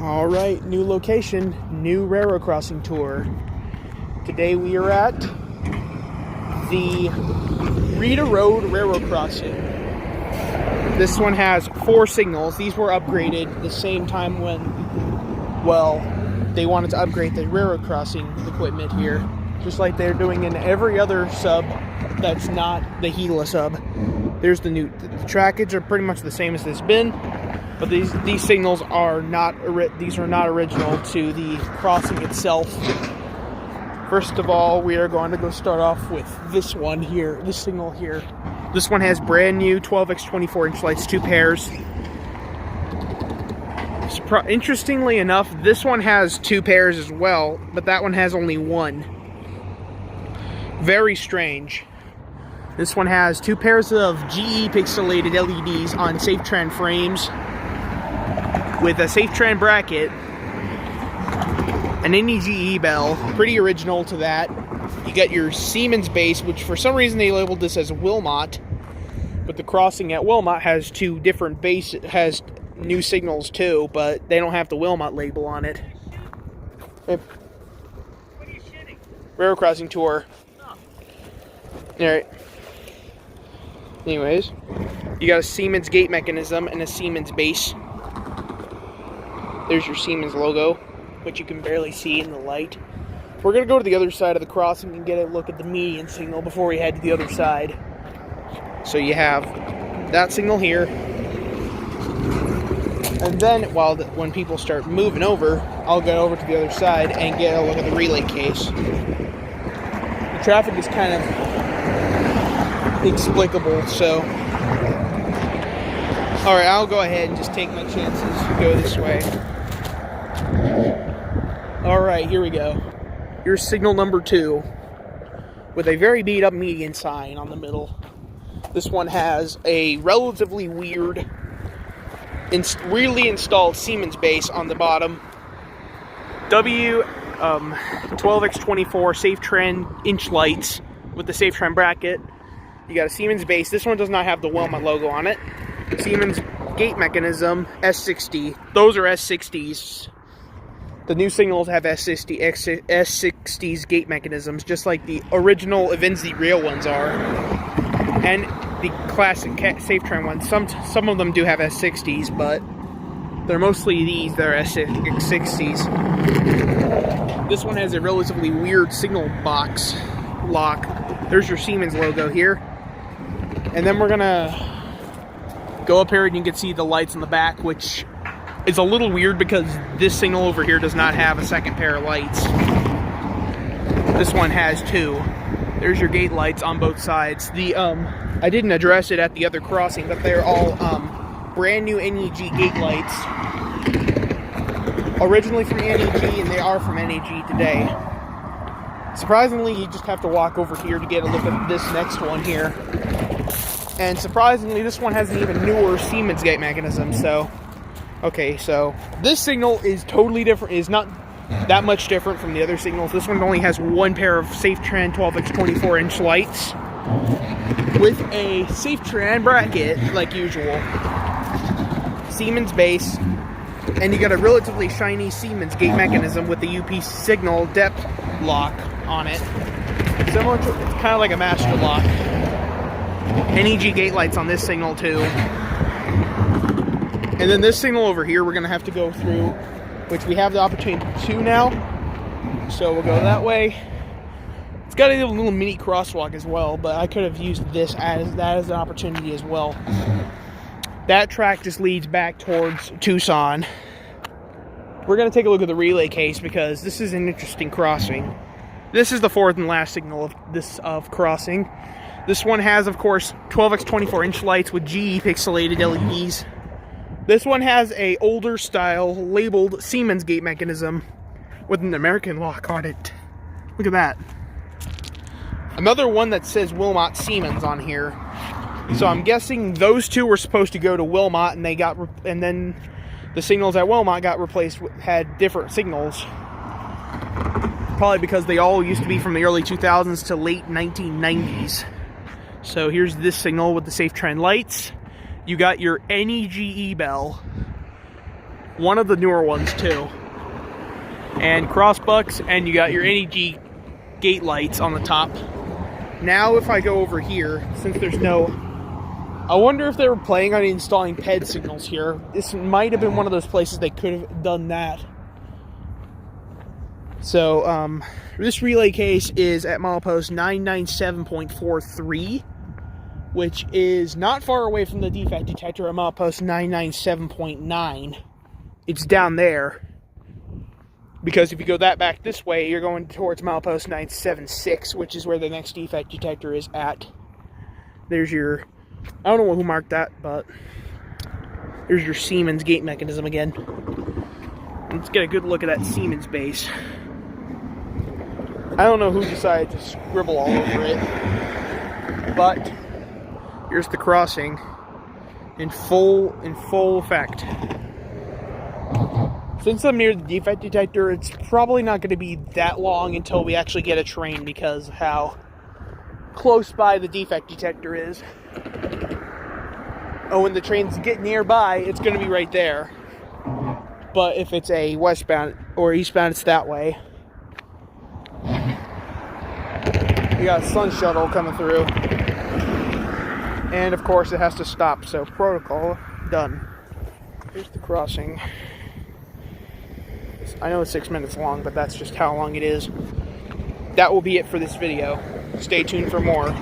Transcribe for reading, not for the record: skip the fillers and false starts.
All right, new location, new railroad crossing tour. Today we are at the Rita Road Railroad Crossing. This one has 4 signals. These were upgraded the same time when, well, they wanted to upgrade the railroad crossing equipment here, just like they're doing in every other sub that's not the Gila sub. There's the trackage are pretty much the same as this bin, but these signals are not original to the crossing itself. First of all, we are going to go start off with this one here, this signal here. This one has brand new 12x24 inch lights, 2 pairs. Interestingly enough, this one has 2 pairs as well, but that one has only 1. Very strange. This one has 2 pairs of GE pixelated LEDs on SafeTran frames with a SafeTran bracket, an NEGE bell, pretty original to that. You got your Siemens base, which for some reason they labeled this as Wilmot, but the crossing at Wilmot has 2 different bases, has new signals too, but they don't have the Wilmot label on it. What are you shitting? Railroad crossing tour. No. Alright. Anyways, you got a Siemens gate mechanism and a Siemens base. There's your Siemens logo, which you can barely see in the light. We're going to go to the other side of the crossing and get a look at the median signal before we head to the other side. So you have that signal here. And then, when people start moving over, I'll get over to the other side and get a look at the relay case. The traffic is kind of inexplicable, so alright, I'll go ahead and just take my chances to go this way. Alright, here we go. Here's signal number 2 with a very beat up median sign on the middle. This one has a relatively weird really installed Siemens base on the bottom. 12x24 SafeTran inch lights with the SafeTran bracket. You got a Siemens base. This one does not have the Wilmot logo on it. Siemens gate mechanism, S60. Those are S60s. The new signals have S60s gate mechanisms, just like the original Avinzi Rail ones are. And the classic SafeTran ones. Some of them do have S60s, but they're mostly these that are S60s. This one has a relatively weird signal box lock. There's your Siemens logo here. And then we're gonna go up here and you can see the lights in the back, which is a little weird because this signal over here does not have a second pair of lights. This one has 2. There's your gate lights on both sides. I didn't address it at the other crossing, but they're all brand new NEG gate lights. Originally from NEG, and they are from NEG today. Surprisingly, you just have to walk over here to get a look at this next one here. And surprisingly, this one has an even newer Siemens gate mechanism. So, okay, so this signal is totally different. Is not that much different from the other signals. This one only has 1 pair of SafeTran 12x24 inch lights with a SafeTran bracket, like usual. Siemens base, and you got a relatively shiny Siemens gate mechanism with the UP signal depth lock on it. Similar to, it's kind of like a master lock. NEG gate lights on this signal too. And then this signal over here we're going to have to go through, which we have the opportunity to now. So we'll go that way. It's got a little mini crosswalk as well, but I could have used this as an opportunity as well. That track just leads back towards Tucson. We're going to take a look at the relay case because this is an interesting crossing. This is the 4th and last signal of crossing. This one has, of course, 12x24 inch lights with GE pixelated LEDs. This one has a older style labeled Siemens gate mechanism with an American lock on it. Look at that. Another one that says Wilmot Siemens on here. So I'm guessing those 2 were supposed to go to Wilmot, and then the signals at Wilmot got replaced had different signals. Probably because they all used to be from the early 2000s to late 1990s. So here's this signal with the SafeTran lights. You got your NEGE bell One of the newer ones, too. And crossbucks, and you got your NEG gate lights on the top. Now, if I go over here, since there's no... I wonder if they were planning on installing PED signals here. This might have been one of those places they could have done that. So, this relay case is at milepost 997.43, which is not far away from the defect detector at milepost 997.9. It's down there. Because if you go that back this way, you're going towards milepost 976, which is where the next defect detector is at. There's your... I don't know who marked that, but there's your Siemens gate mechanism again. Let's get a good look at that Siemens base. I don't know who decided to scribble all over it, but here's the crossing in full effect. Since I'm near the defect detector, it's probably not going to be that long until we actually get a train because of how close by the defect detector is. Oh, when the trains get nearby, it's going to be right there. But if it's a westbound or eastbound, it's that way. We got a sun shuttle coming through. And of course it has to stop, so protocol done. Here's the crossing. I know it's 6 minutes long, but that's just how long it is. That will be it for this video. Stay tuned for more.